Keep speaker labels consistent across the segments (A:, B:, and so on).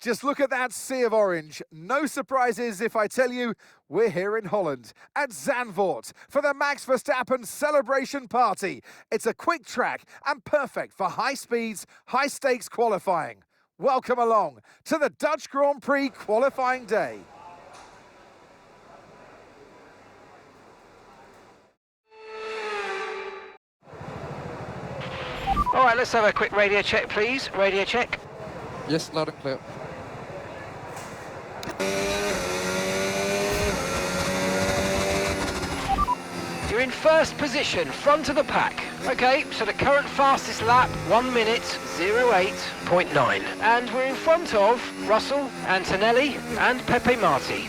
A: Just look at that sea of orange. No surprises if I tell you we're here in Holland at Zandvoort for the Max Verstappen celebration party. It's a quick track and perfect for high speeds, high stakes qualifying. Welcome along to the Dutch Grand Prix qualifying day.
B: All right, let's have a quick radio check, please. Radio check.
C: Yes, loud and clear.
B: You're in first position, front of the pack. Okay, so the current fastest lap, 1 minute, 08.9. And we're in front of Russell, Antonelli and Pepe Marti.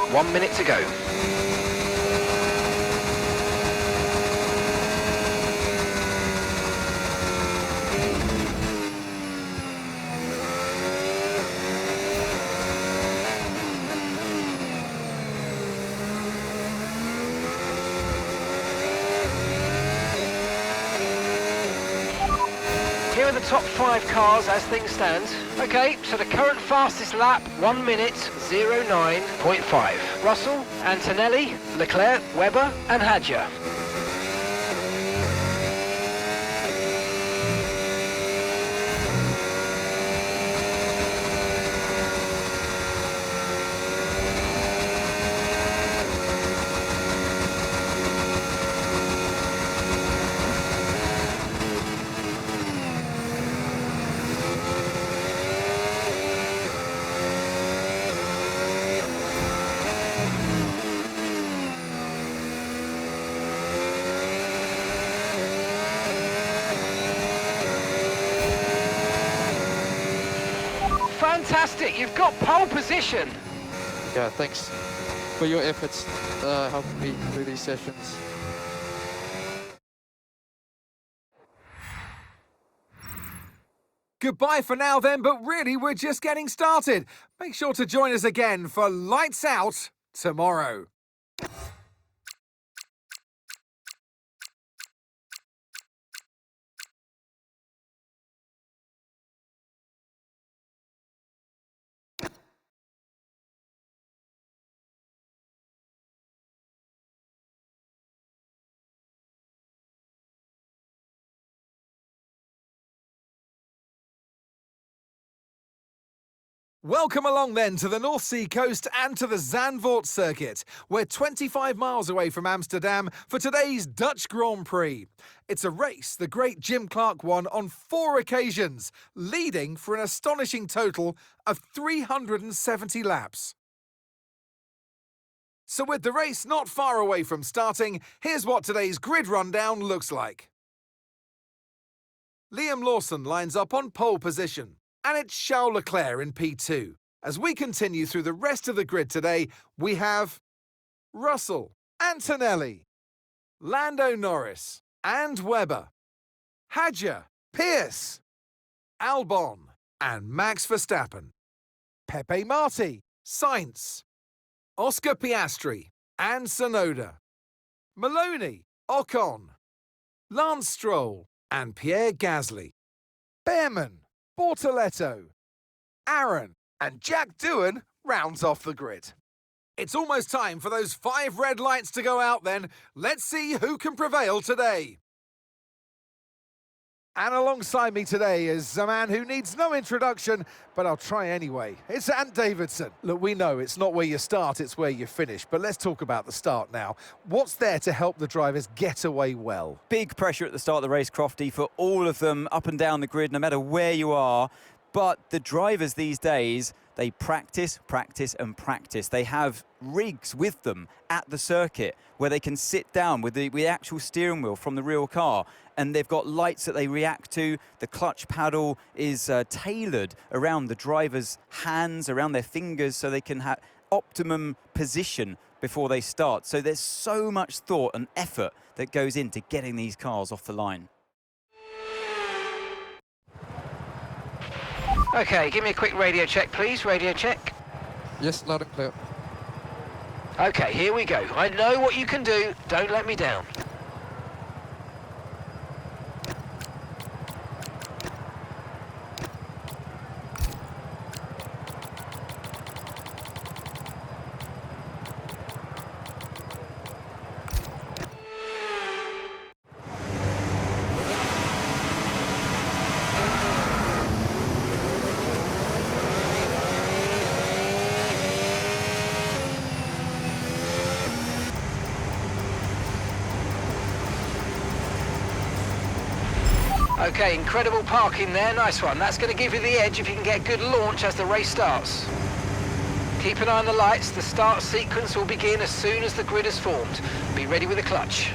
B: One minute to go. Here are the top 5 cars as things stand. Okay, so the current fastest lap, 1 minute, 09.5. Russell, Antonelli, Leclerc, Webber and Hadja. Fantastic, you've got pole position.
C: Yeah, thanks for your efforts helping me through these sessions.
A: Goodbye for now then, but really we're just getting started. Make sure to join us again for Lights Out tomorrow. Welcome along then to the North Sea coast and to the Zandvoort circuit. We're 25 miles away from Amsterdam for today's Dutch Grand Prix. It's a race the great Jim Clark won on 4 occasions, leading for an astonishing total of 370 laps. So with the race not far away from starting, here's what today's grid rundown looks like. Liam Lawson lines up on pole position. And it's Charles Leclerc in P2. As we continue through the rest of the grid today, we have Russell, Antonelli, Lando Norris, and Webber, Hadja, Pierce, Albon, and Max Verstappen, Pepe Marti, Sainz, Oscar Piastri, and Tsunoda, Maloney, Ocon, Lance Stroll, and Pierre Gasly, Behrman, Bortoletto, Aaron, and Jack Doohan rounds off the grid. It's almost time for those 5 red lights to go out then. Let's see who can prevail today. And alongside me today is a man who needs no introduction, but I'll try anyway. It's Ant Davidson. Look, we know it's not where you start, it's where you finish. But let's talk about the start now. What's there to help the drivers get away well?
D: Big pressure at the start of the race, Crofty, for all of them up and down the grid, no matter where you are. But the drivers these days, they practice, practice and practice. They have rigs with them at the circuit where they can sit down with the actual steering wheel from the real car, and they've got lights that they react to. The clutch paddle is tailored around the driver's hands, around their fingers, so they can have optimum position before they start. So there's so much thought and effort that goes into getting these cars off the line.
B: Okay, give me a quick radio check, please. Radio check.
C: Yes, loud and clear.
B: Okay, here we go. I know what you can do. Don't let me down. Okay, incredible parking there, nice one. That's going to give you the edge if you can get a good launch as the race starts. Keep an eye on the lights, the start sequence will begin as soon as the grid is formed. Be ready with the clutch.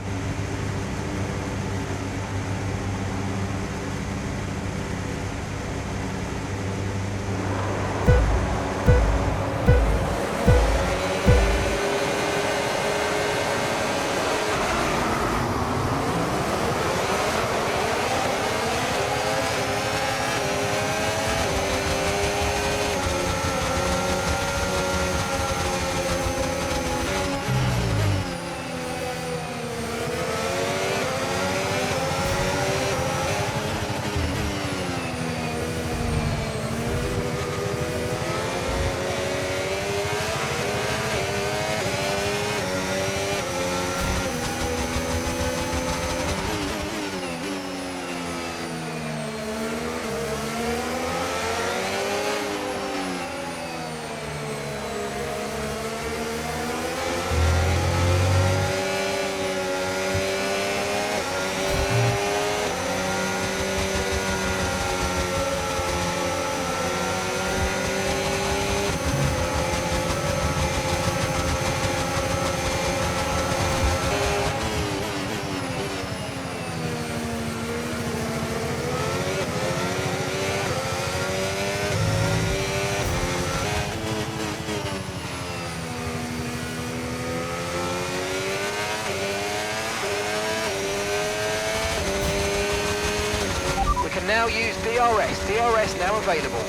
B: Now use DRS. DRS now available.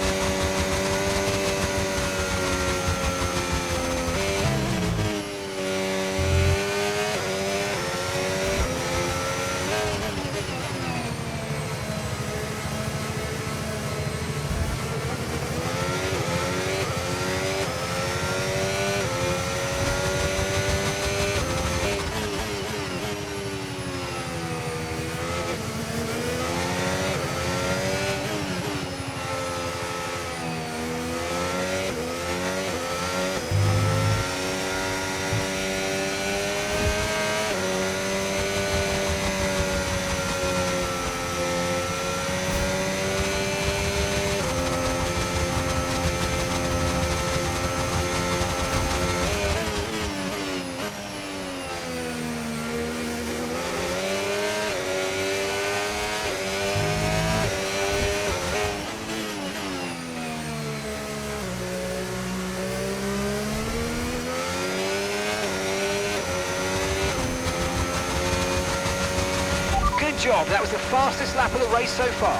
B: Good job, that was the fastest lap of the race so far.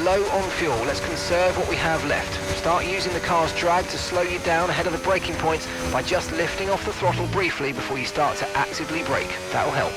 B: low on fuel. Let's conserve what we have left. Start using the car's drag to slow you down ahead of the braking points by just lifting off the throttle briefly before you start to actively brake. That'll help.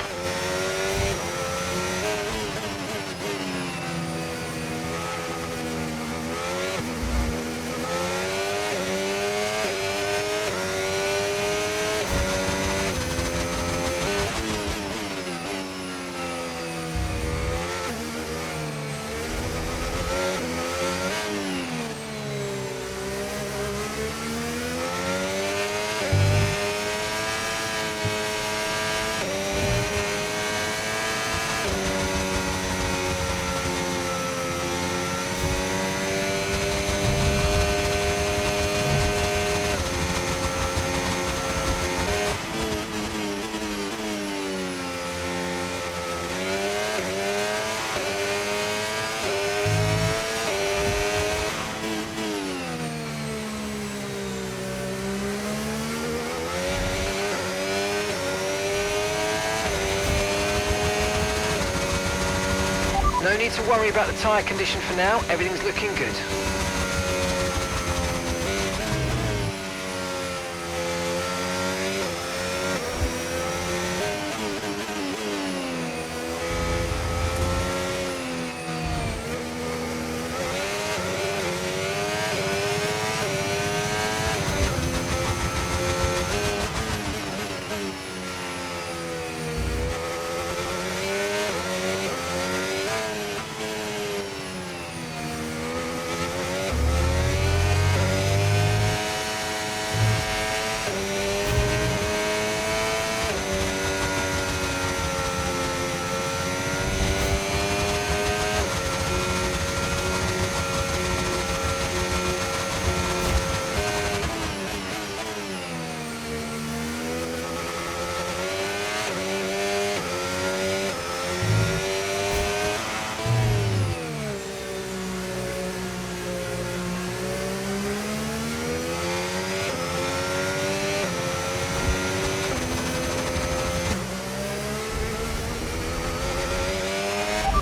B: No need to worry about the tyre condition for now, everything's looking good.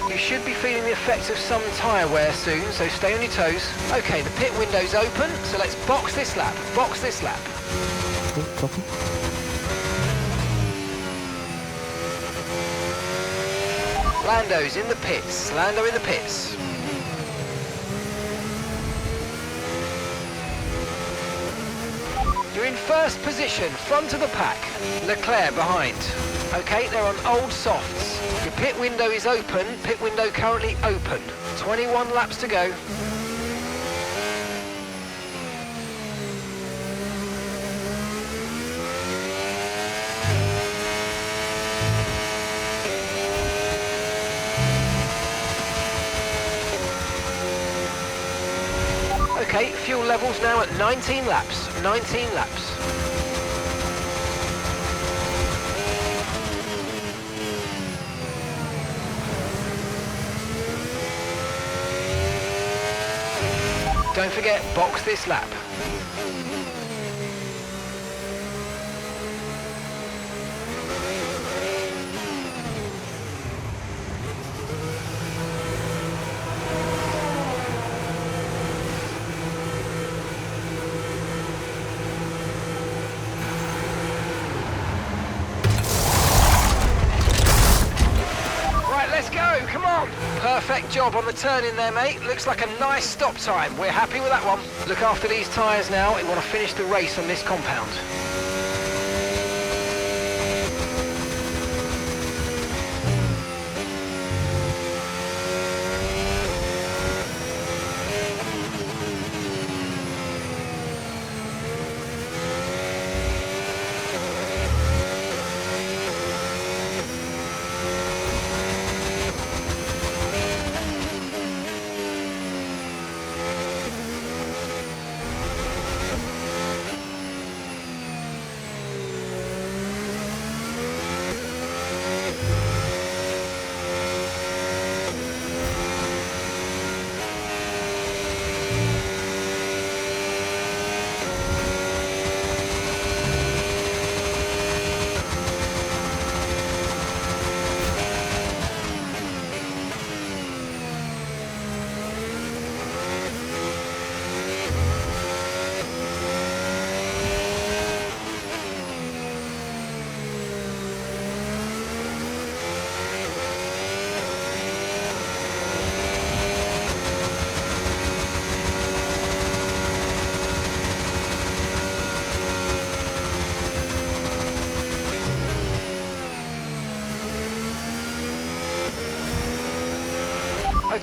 B: You should be feeling the effects of some tyre wear soon, so stay on your toes. Okay, the pit window's open, so let's box this lap. Box this lap.
C: Copy.
B: Lando's in the pits. Lando in the pits. You're in first position, front of the pack. Leclerc behind. Okay, they're on old softs. Your pit window is open. Pit window currently open. 21 laps to go. Okay, fuel levels now at 19 laps. 19 laps. Don't forget, box this lap. Let's go, come on! Perfect job on the turn in there, mate. Looks like a nice stop time. We're happy with that one. Look after these tyres now. We want to finish the race on this compound.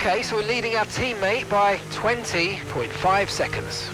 B: Okay, so we're leading our teammate by 20.5 seconds.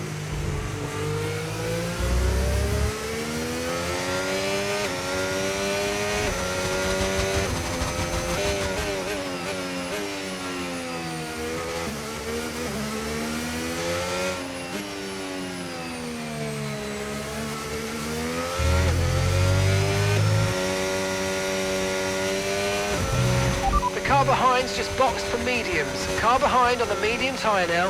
B: Car behind's just boxed for mediums. Car behind on the medium tyre now.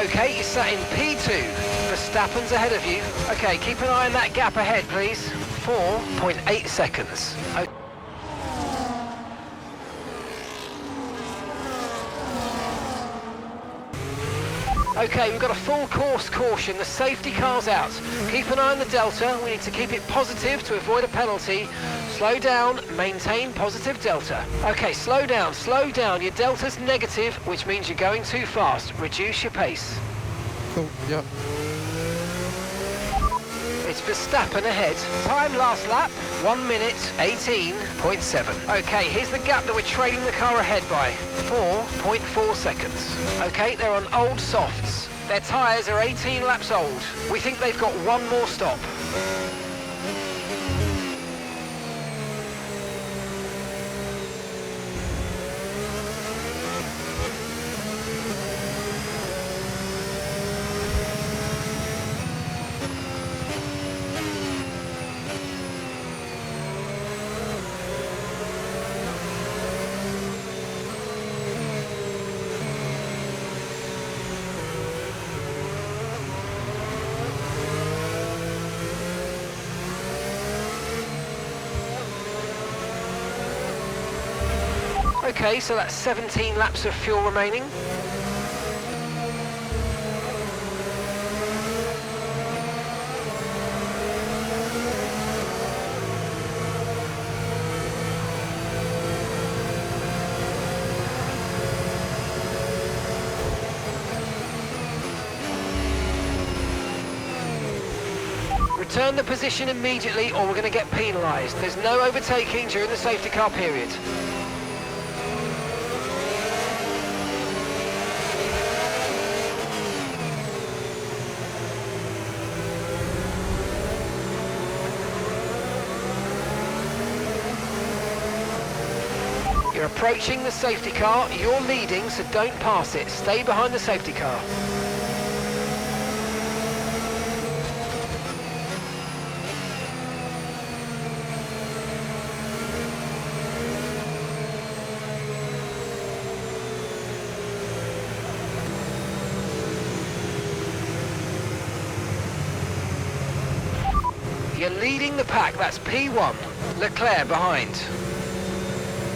B: Okay, you're sat in P2. Verstappen's ahead of you. Okay, keep an eye on that gap ahead, please. 4.8 seconds. Okay, we've got a full course caution. The safety car's out. Keep an eye on the delta. We need to keep it positive to avoid a penalty. Slow down, maintain positive delta. Okay, slow down, slow down. Your delta's negative, which means you're going too fast. Reduce your pace.
C: Cool, yeah.
B: It's Verstappen ahead. Time last lap, 1 minute 18.7. Okay, here's the gap that we're trailing the car ahead by. 4.4 seconds. Okay, they're on old softs. Their tyres are 18 laps old. We think they've got one more stop. Okay, so that's 17 laps of fuel remaining. Return the position immediately or we're going to get penalised. There's no overtaking during the safety car period. You're approaching the safety car, you're leading, so don't pass it. Stay behind the safety car. You're leading the pack, that's P1. Leclerc behind.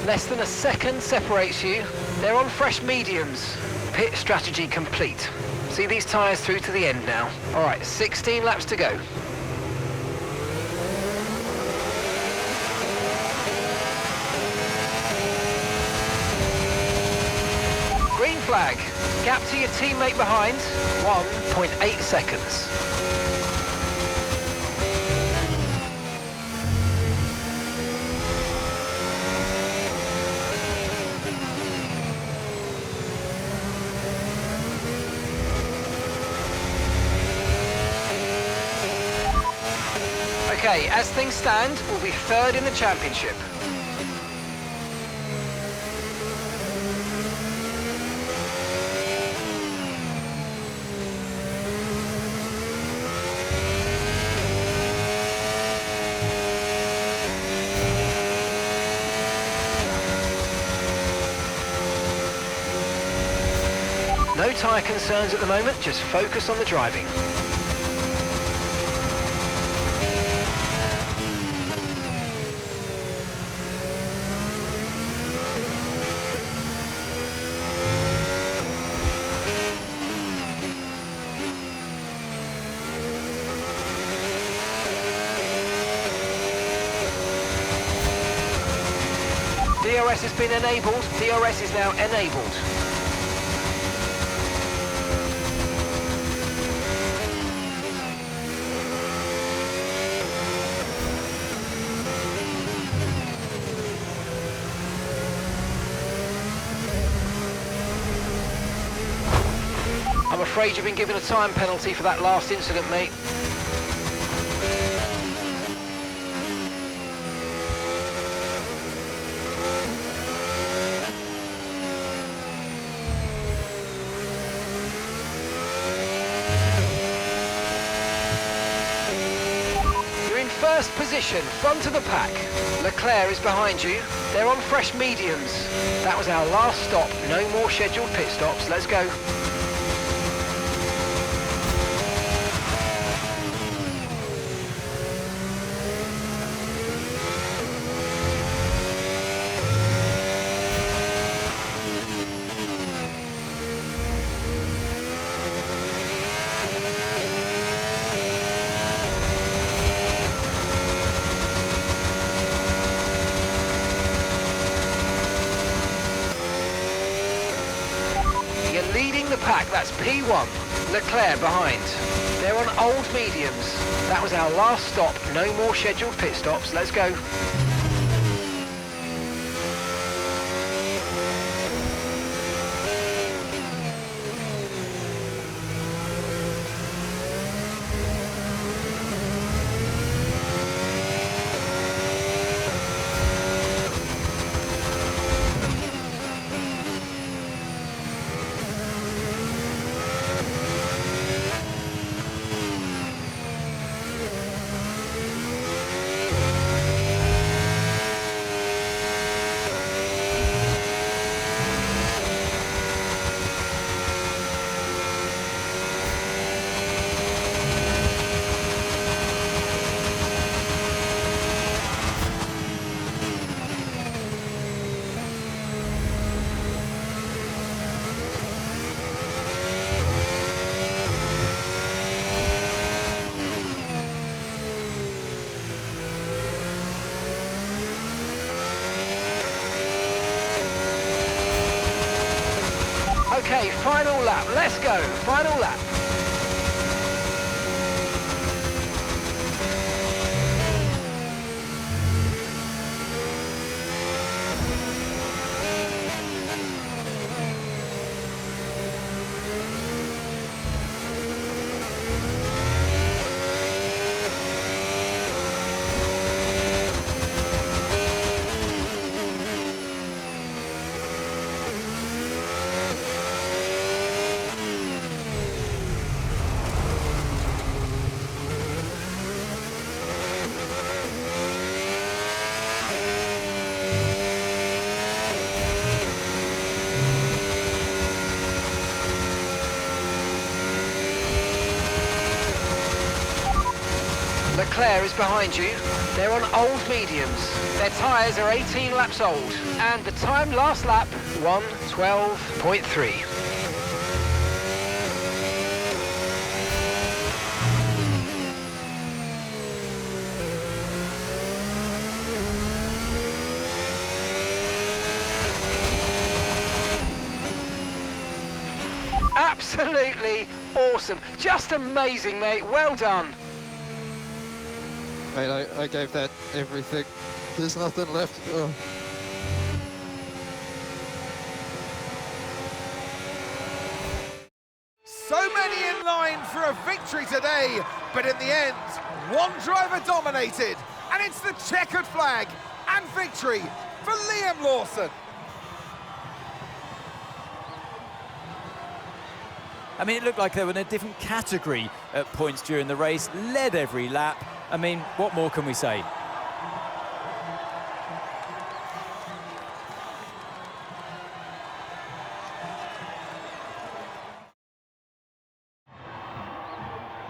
B: Less than a second separates you. They're on fresh mediums. Pit strategy complete. See these tyres through to the end now. All right, 16 laps to go. Green flag. Gap to your teammate behind, 1.8 seconds. Okay, as things stand, we'll be third in the championship. No tyre concerns at the moment, just focus on the driving. DRS has been enabled. DRS is now enabled. afraid you've been given a time penalty for that last incident, mate. First position, front of the pack. Leclerc is behind you. They're on fresh mediums. That was our last stop. No more scheduled pit stops. Let's go. Leading the pack, that's P1. Leclerc behind. They're on old mediums. That was our last stop. No more scheduled pit stops. Let's go. Okay, final lap. Let's go. Final lap. Leclerc is behind you. They're on old mediums. Their tyres are 18 laps old. And the time last lap, 1:12.3. Absolutely awesome. Just amazing, mate. Well done.
C: Mate, I gave that everything. There's nothing left. Oh.
A: So many in line for a victory today, but in the end, one driver dominated, and it's the checkered flag and victory for Liam Lawson.
D: I mean, it looked like they were in a different category at points during the race, led every lap. I mean, what more can we say?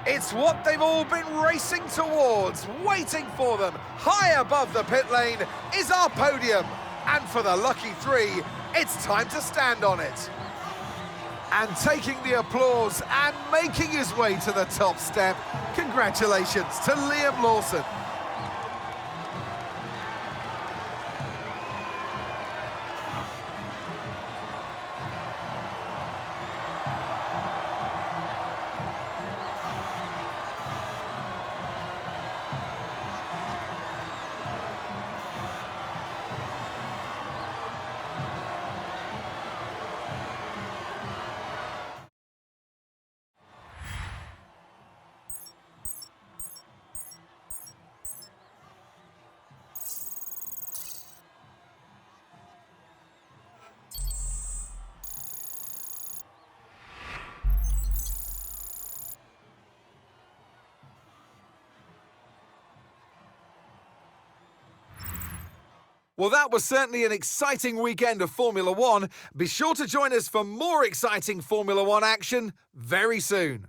A: It's what they've all been racing towards, waiting for them. High above the pit lane is our podium. And for the lucky three, it's time to stand on it. And taking the applause and making his way to the top step, congratulations to Liam Lawson. Well, that was certainly an exciting weekend of Formula One. Be sure to join us for more exciting Formula One action very soon.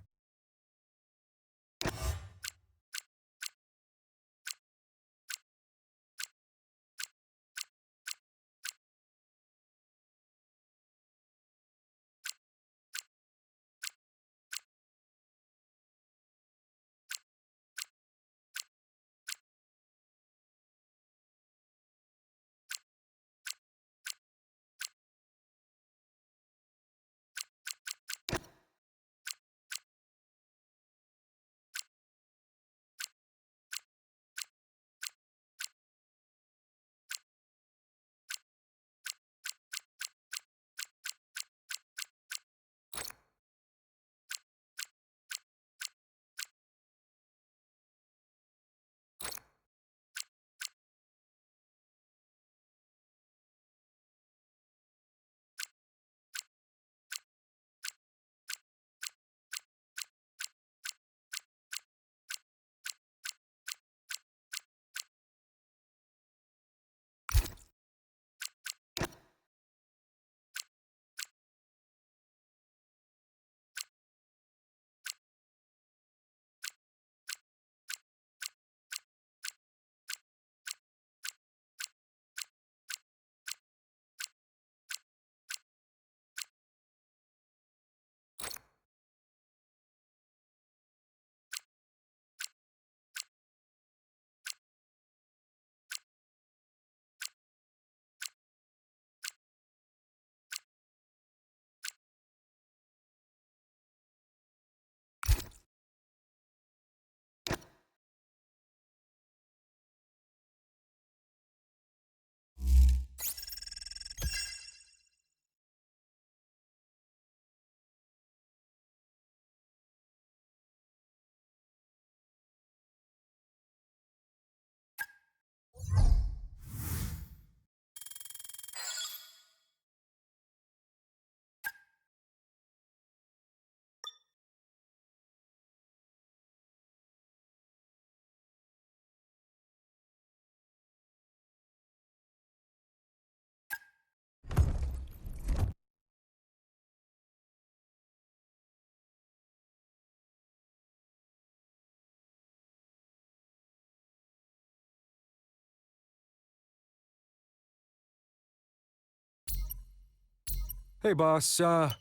E: Hey, boss, have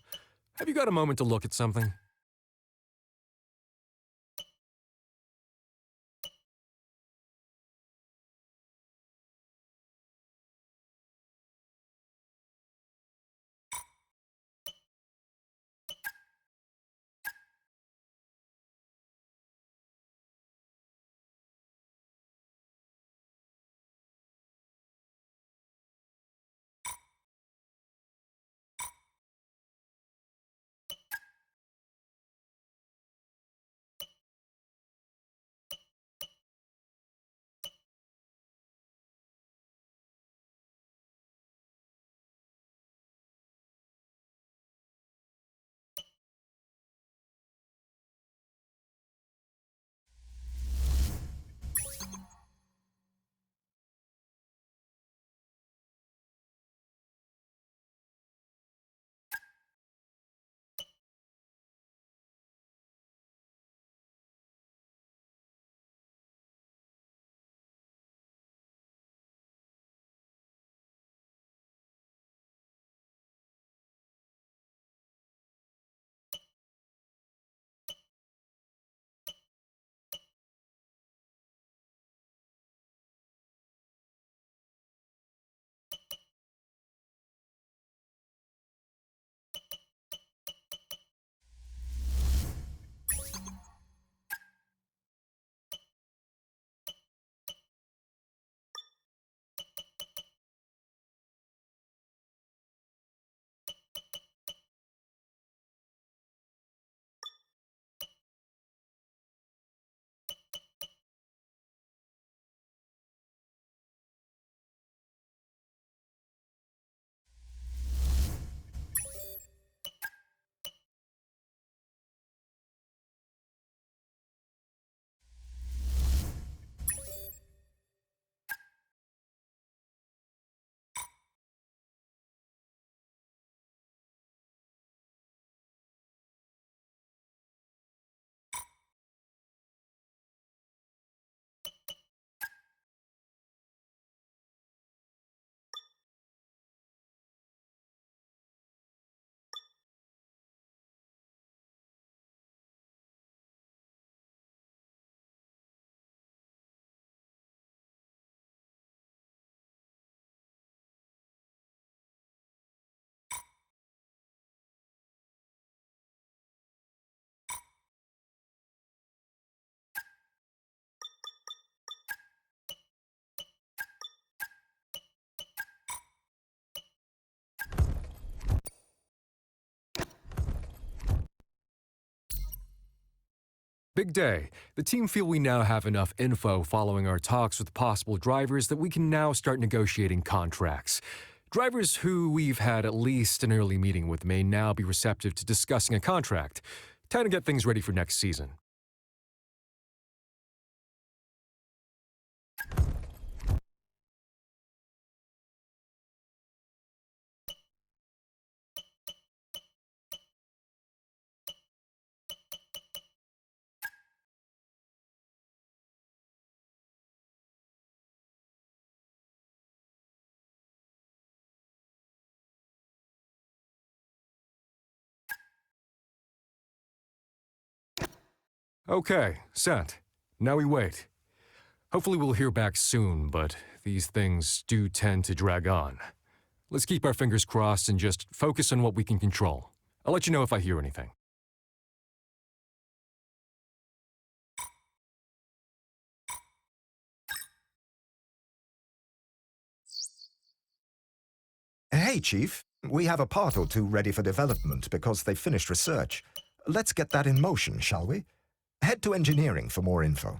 E: you got a moment to look at something? big day. The team feel we now have enough info following our talks with possible drivers that we can now start negotiating contracts. Drivers who we've had at least an early meeting with may now be receptive to discussing a contract. Time to get things ready for next season. Okay, sent. Now we wait. Hopefully we'll hear back soon, but these things do tend to drag on. Let's keep our fingers crossed and just focus on what we can control. I'll let you know if I hear anything.
F: Hey, Chief. We have a part or two ready for development because they've finished research. Let's get that in motion, shall we? Head to engineering for more info.